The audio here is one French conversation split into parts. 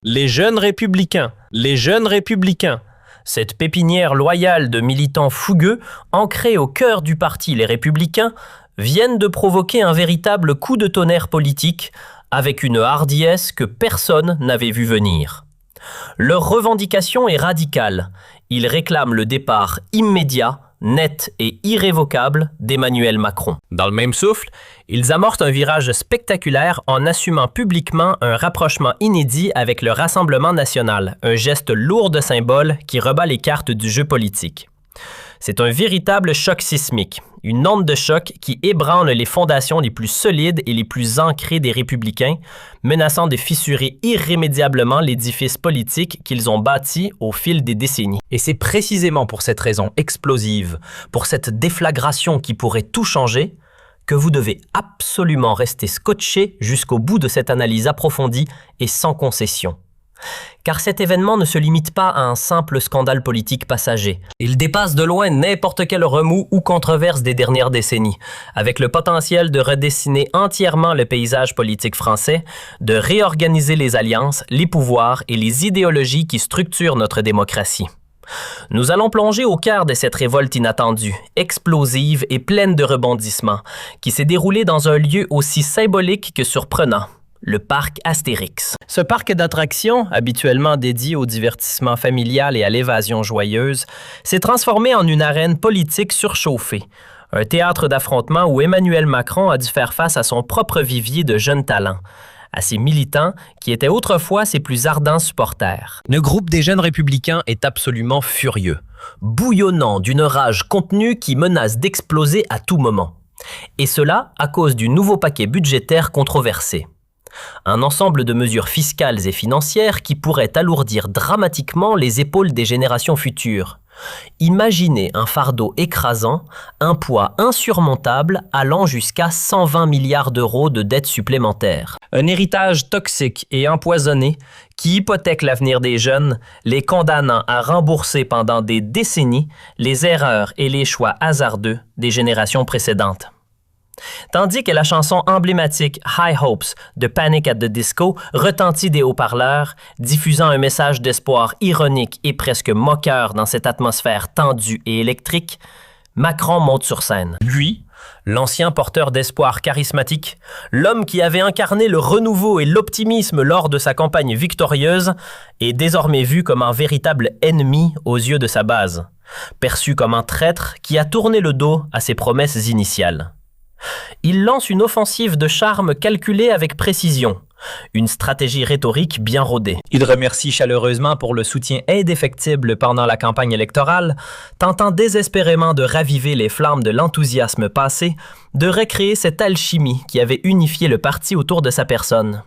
Les jeunes républicains, les jeunes républicains. Cette pépinière loyale de militants fougueux, ancrés au cœur du parti Les Républicains, viennent de provoquer un véritable coup de tonnerre politique avec une hardiesse que personne n'avait vu venir. Leur revendication est radicale. Ils réclament le départ immédiat, net et irrévocable d'Emmanuel Macron. Dans le même souffle, ils amorcent un virage spectaculaire en assumant publiquement un rapprochement inédit avec le Rassemblement national, un geste lourd de symboles qui rebat les cartes du jeu politique. C'est un véritable choc sismique, une onde de choc qui ébranle les fondations les plus solides et les plus ancrées des Républicains, menaçant de fissurer irrémédiablement l'édifice politique qu'ils ont bâti au fil des décennies. Et c'est précisément pour cette raison explosive, pour cette déflagration qui pourrait tout changer, que vous devez absolument rester scotché jusqu'au bout de cette analyse approfondie et sans concession. Car cet événement ne se limite pas à un simple scandale politique passager. Il dépasse de loin n'importe quel remous ou controverse des dernières décennies, avec le potentiel de redessiner entièrement le paysage politique français, de réorganiser les alliances, les pouvoirs et les idéologies qui structurent notre démocratie. Nous allons plonger au cœur de cette révolte inattendue, explosive et pleine de rebondissements, qui s'est déroulée dans un lieu aussi symbolique que surprenant. Le parc Astérix. Ce parc d'attractions, habituellement dédié au divertissement familial et à l'évasion joyeuse, s'est transformé en une arène politique surchauffée, un théâtre d'affrontement où Emmanuel Macron a dû faire face à son propre vivier de jeunes talents, à ses militants qui étaient autrefois ses plus ardents supporters. Le groupe des jeunes républicains est absolument furieux, bouillonnant d'une rage contenue qui menace d'exploser à tout moment. Et cela à cause du nouveau paquet budgétaire controversé. Un ensemble de mesures fiscales et financières qui pourraient alourdir dramatiquement les épaules des générations futures. Imaginez un fardeau écrasant, un poids insurmontable allant jusqu'à 120 milliards d'euros de dettes supplémentaires. Un héritage toxique et empoisonné qui hypothèque l'avenir des jeunes, les condamnant à rembourser pendant des décennies les erreurs et les choix hasardeux des générations précédentes. Tandis que la chanson emblématique High Hopes de Panic at the Disco retentit des haut-parleurs, diffusant un message d'espoir ironique et presque moqueur dans cette atmosphère tendue et électrique, Macron monte sur scène. Lui, l'ancien porteur d'espoir charismatique, l'homme qui avait incarné le renouveau et l'optimisme lors de sa campagne victorieuse, est désormais vu comme un véritable ennemi aux yeux de sa base, perçu comme un traître qui a tourné le dos à ses promesses initiales. Il lance une offensive de charme calculée avec précision, une stratégie rhétorique bien rodée. Il remercie chaleureusement pour le soutien indéfectible pendant la campagne électorale, tentant désespérément de raviver les flammes de l'enthousiasme passé, de recréer cette alchimie qui avait unifié le parti autour de sa personne.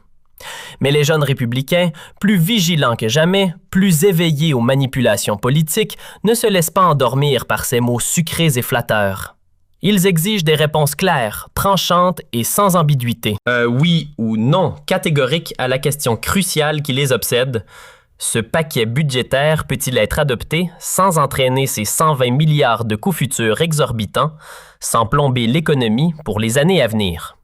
Mais les jeunes républicains, plus vigilants que jamais, plus éveillés aux manipulations politiques, ne se laissent pas endormir par ces mots sucrés et flatteurs. Ils exigent des réponses claires, tranchantes et sans ambiguïté. Oui ou non catégorique à la question cruciale qui les obsède. Ce paquet budgétaire peut-il être adopté sans entraîner ces 120 milliards de coûts futurs exorbitants, sans plomber l'économie pour les années à venir?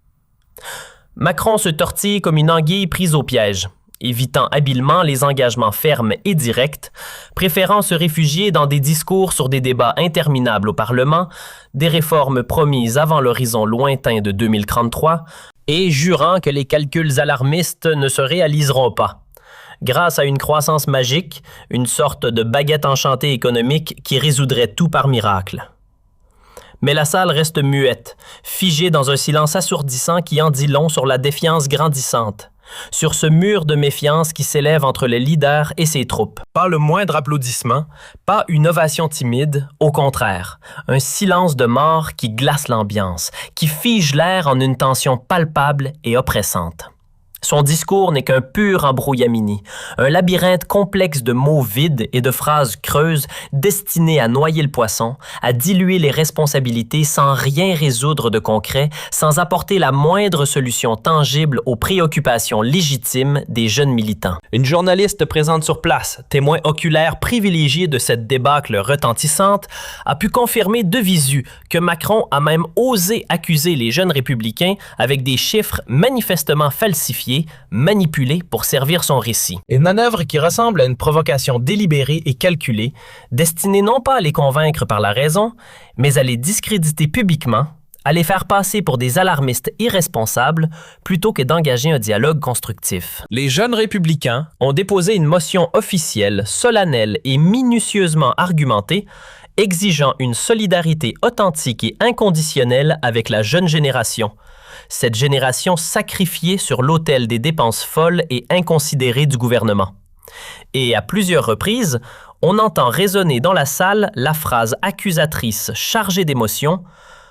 Macron se tortille comme une anguille prise au piège, évitant habilement les engagements fermes et directs, préférant se réfugier dans des discours sur des débats interminables au Parlement, des réformes promises avant l'horizon lointain de 2033, et jurant que les calculs alarmistes ne se réaliseront pas, grâce à une croissance magique, une sorte de baguette enchantée économique qui résoudrait tout par miracle. Mais la salle reste muette, figée dans un silence assourdissant qui en dit long sur la défiance grandissante, sur ce mur de méfiance qui s'élève entre le leader et ses troupes. Pas le moindre applaudissement, pas une ovation timide, au contraire, un silence de mort qui glace l'ambiance, qui fige l'air en une tension palpable et oppressante. Son discours n'est qu'un pur embrouillamini, un labyrinthe complexe de mots vides et de phrases creuses destinées à noyer le poisson, à diluer les responsabilités sans rien résoudre de concret, sans apporter la moindre solution tangible aux préoccupations légitimes des jeunes militants. Une journaliste présente sur place, témoin oculaire privilégié de cette débâcle retentissante, a pu confirmer de visu que Macron a même osé accuser les jeunes républicains avec des chiffres manifestement falsifiés amplifiée, manipulée pour servir son récit. Une manœuvre qui ressemble à une provocation délibérée et calculée, destinée non pas à les convaincre par la raison, mais à les discréditer publiquement, à les faire passer pour des alarmistes irresponsables plutôt que d'engager un dialogue constructif. Les jeunes républicains ont déposé une motion officielle, solennelle et minutieusement argumentée, exigeant une solidarité authentique et inconditionnelle avec la jeune génération. Cette génération sacrifiée sur l'autel des dépenses folles et inconsidérées du gouvernement. Et à plusieurs reprises, on entend résonner dans la salle la phrase accusatrice chargée d'émotion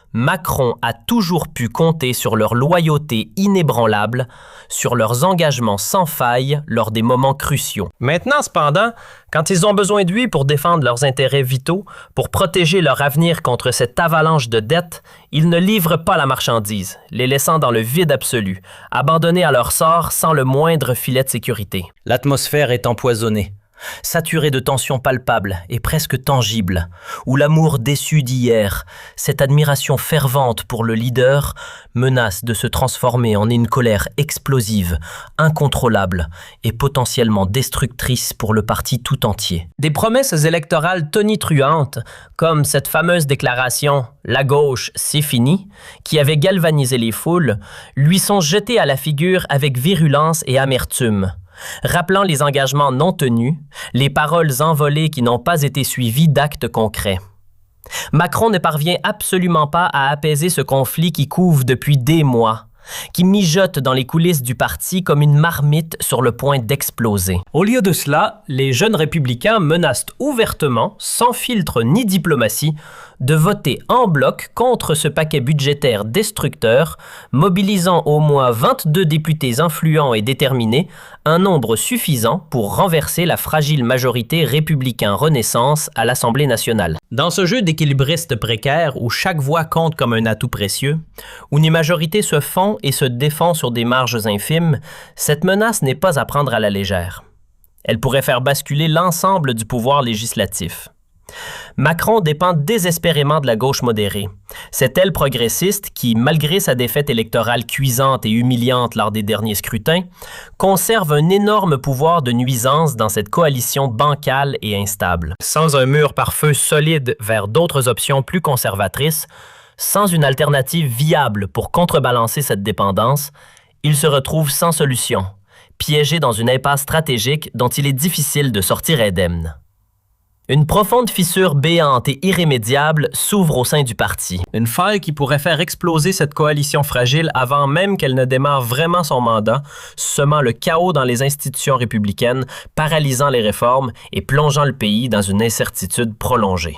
« Macron a toujours pu compter sur leur loyauté inébranlable, sur leurs engagements sans faille lors des moments cruciaux. » Maintenant, cependant, quand ils ont besoin de lui pour défendre leurs intérêts vitaux, pour protéger leur avenir contre cette avalanche de dettes, ils ne livrent pas la marchandise, les laissant dans le vide absolu, abandonnés à leur sort sans le moindre filet de sécurité. L'atmosphère est empoisonnée. Saturé de tensions palpables et presque tangibles, où l'amour déçu d'hier, cette admiration fervente pour le leader, menace de se transformer en une colère explosive, incontrôlable et potentiellement destructrice pour le parti tout entier. Des promesses électorales tonitruantes, comme cette fameuse déclaration « La gauche, c'est fini », qui avait galvanisé les foules, lui sont jetées à la figure avec virulence et amertume. Rappelant les engagements non tenus, les paroles envolées qui n'ont pas été suivies d'actes concrets. Macron ne parvient absolument pas à apaiser ce conflit qui couve depuis des mois, qui mijote dans les coulisses du parti comme une marmite sur le point d'exploser. Au lieu de cela, les jeunes républicains menacent ouvertement, sans filtre ni diplomatie, de voter en bloc contre ce paquet budgétaire destructeur, mobilisant au moins 22 députés influents et déterminés, un nombre suffisant pour renverser la fragile majorité républicain Renaissance à l'Assemblée nationale. Dans ce jeu d'équilibristes précaires où chaque voix compte comme un atout précieux, où les majorités se font et se défend sur des marges infimes, cette menace n'est pas à prendre à la légère. Elle pourrait faire basculer l'ensemble du pouvoir législatif. Macron dépend désespérément de la gauche modérée. Cette aile progressiste qui, malgré sa défaite électorale cuisante et humiliante lors des derniers scrutins, conserve un énorme pouvoir de nuisance dans cette coalition bancale et instable. Sans un mur pare-feu solide vers d'autres options plus conservatrices, sans une alternative viable pour contrebalancer cette dépendance, il se retrouve sans solution, piégé dans une impasse stratégique dont il est difficile de sortir indemne. Une profonde fissure béante et irrémédiable s'ouvre au sein du parti. Une faille qui pourrait faire exploser cette coalition fragile avant même qu'elle ne démarre vraiment son mandat, semant le chaos dans les institutions républicaines, paralysant les réformes et plongeant le pays dans une incertitude prolongée.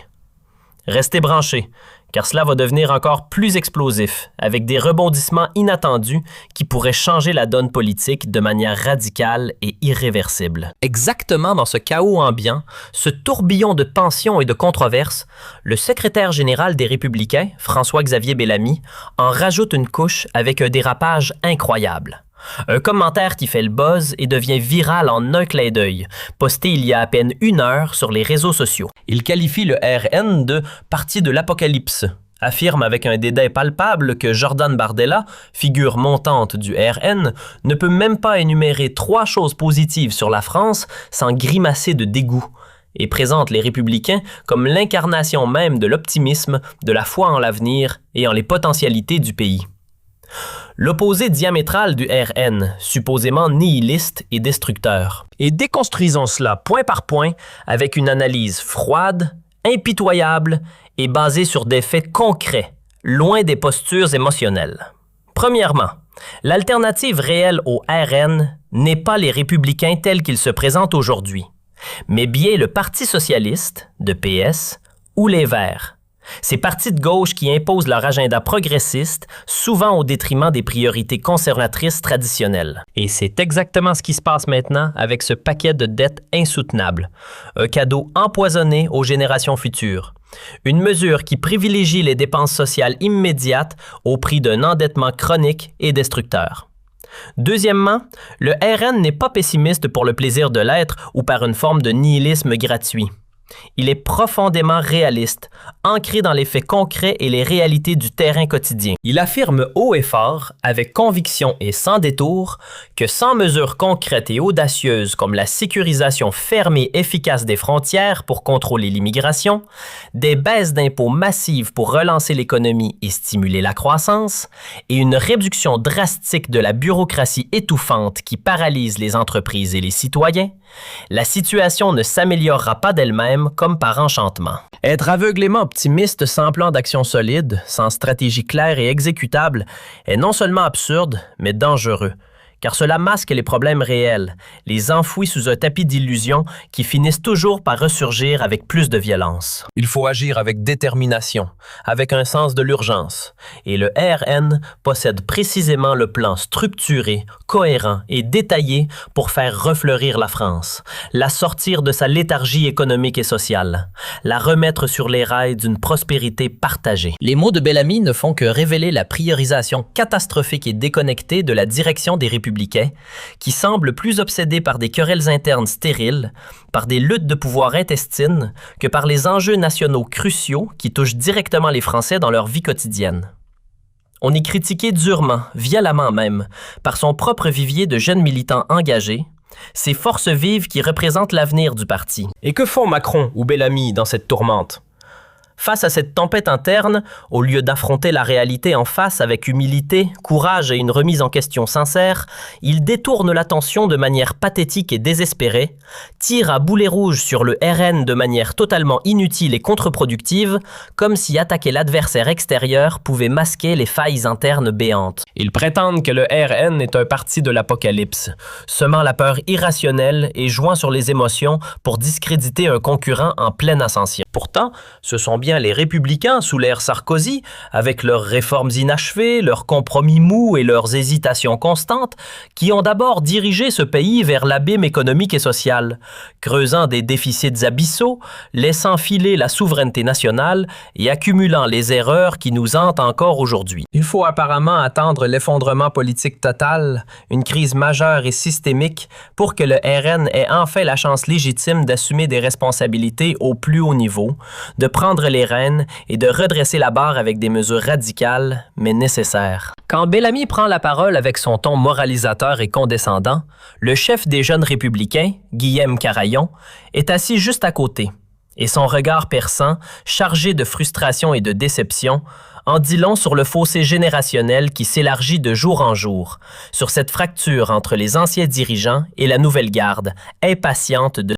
Restez branchés, car cela va devenir encore plus explosif, avec des rebondissements inattendus qui pourraient changer la donne politique de manière radicale et irréversible. Exactement dans ce chaos ambiant, ce tourbillon de tensions et de controverses, le secrétaire général des Républicains, François-Xavier Bellamy, en rajoute une couche avec un dérapage incroyable. Un commentaire qui fait le buzz et devient viral en un clin d'œil, posté il y a à peine 1 heure sur les réseaux sociaux. Il qualifie le RN de « parti de l'apocalypse », affirme avec un dédain palpable que Jordan Bardella, figure montante du RN, ne peut même pas énumérer 3 choses positives sur la France sans grimacer de dégoût, et présente les Républicains comme l'incarnation même de l'optimisme, de la foi en l'avenir et en les potentialités du pays. L'opposé diamétral du RN, supposément nihiliste et destructeur. Et déconstruisons cela point par point avec une analyse froide, impitoyable et basée sur des faits concrets, loin des postures émotionnelles. Premièrement, l'alternative réelle au RN n'est pas les Républicains tels qu'ils se présentent aujourd'hui, mais bien le Parti socialiste, de PS, ou les Verts. Ces partis de gauche qui imposent leur agenda progressiste, souvent au détriment des priorités conservatrices traditionnelles. Et c'est exactement ce qui se passe maintenant avec ce paquet de dettes insoutenables. Un cadeau empoisonné aux générations futures. Une mesure qui privilégie les dépenses sociales immédiates au prix d'un endettement chronique et destructeur. Deuxièmement, le RN n'est pas pessimiste pour le plaisir de l'être ou par une forme de nihilisme gratuit. Il est profondément réaliste, ancré dans les faits concrets et les réalités du terrain quotidien. Il affirme haut et fort, avec conviction et sans détour, que sans mesures concrètes et audacieuses comme la sécurisation ferme et efficace des frontières pour contrôler l'immigration, des baisses d'impôts massives pour relancer l'économie et stimuler la croissance, et une réduction drastique de la bureaucratie étouffante qui paralyse les entreprises et les citoyens, la situation ne s'améliorera pas d'elle-même comme par enchantement. Être aveuglément optimiste sans plan d'action solide, sans stratégie claire et exécutable, est non seulement absurde, mais dangereux. Car cela masque les problèmes réels, les enfouit sous un tapis d'illusions qui finissent toujours par ressurgir avec plus de violence. Il faut agir avec détermination, avec un sens de l'urgence. Et le RN possède précisément le plan structuré, cohérent et détaillé pour faire refleurir la France, la sortir de sa léthargie économique et sociale, la remettre sur les rails d'une prospérité partagée. Les mots de Bellamy ne font que révéler la priorisation catastrophique et déconnectée de la direction des républicains, qui semblent plus obsédés par des querelles internes stériles, par des luttes de pouvoir intestines, que par les enjeux nationaux cruciaux qui touchent directement les Français dans leur vie quotidienne. On est critiqué durement, violemment même, par son propre vivier de jeunes militants engagés, ces forces vives qui représentent l'avenir du parti. Et que font Macron ou Bellamy dans cette tourmente? Face à cette tempête interne, au lieu d'affronter la réalité en face avec humilité, courage et une remise en question sincère, ils détournent l'attention de manière pathétique et désespérée, tirent à boulet rouge sur le RN de manière totalement inutile et contre-productive, comme si attaquer l'adversaire extérieur pouvait masquer les failles internes béantes. Ils prétendent que le RN est un parti de l'apocalypse, semant la peur irrationnelle et jouant sur les émotions pour discréditer un concurrent en pleine ascension. Pourtant, ce sont bien les Républicains sous l'ère Sarkozy, avec leurs réformes inachevées, leurs compromis mous et leurs hésitations constantes, qui ont d'abord dirigé ce pays vers l'abîme économique et social, creusant des déficits abyssaux, laissant filer la souveraineté nationale et accumulant les erreurs qui nous hantent encore aujourd'hui. Il faut apparemment attendre l'effondrement politique total, une crise majeure et systémique, pour que le RN ait enfin la chance légitime d'assumer des responsabilités au plus haut niveau, de prendre les rênes et de redresser la barre avec des mesures radicales, mais nécessaires. Quand Bellamy prend la parole avec son ton moralisateur et condescendant, le chef des jeunes républicains, Guillaume Carayon, est assis juste à côté, et son regard perçant, chargé de frustration et de déception, en dit long sur le fossé générationnel qui s'élargit de jour en jour, sur cette fracture entre les anciens dirigeants et la nouvelle garde, impatiente de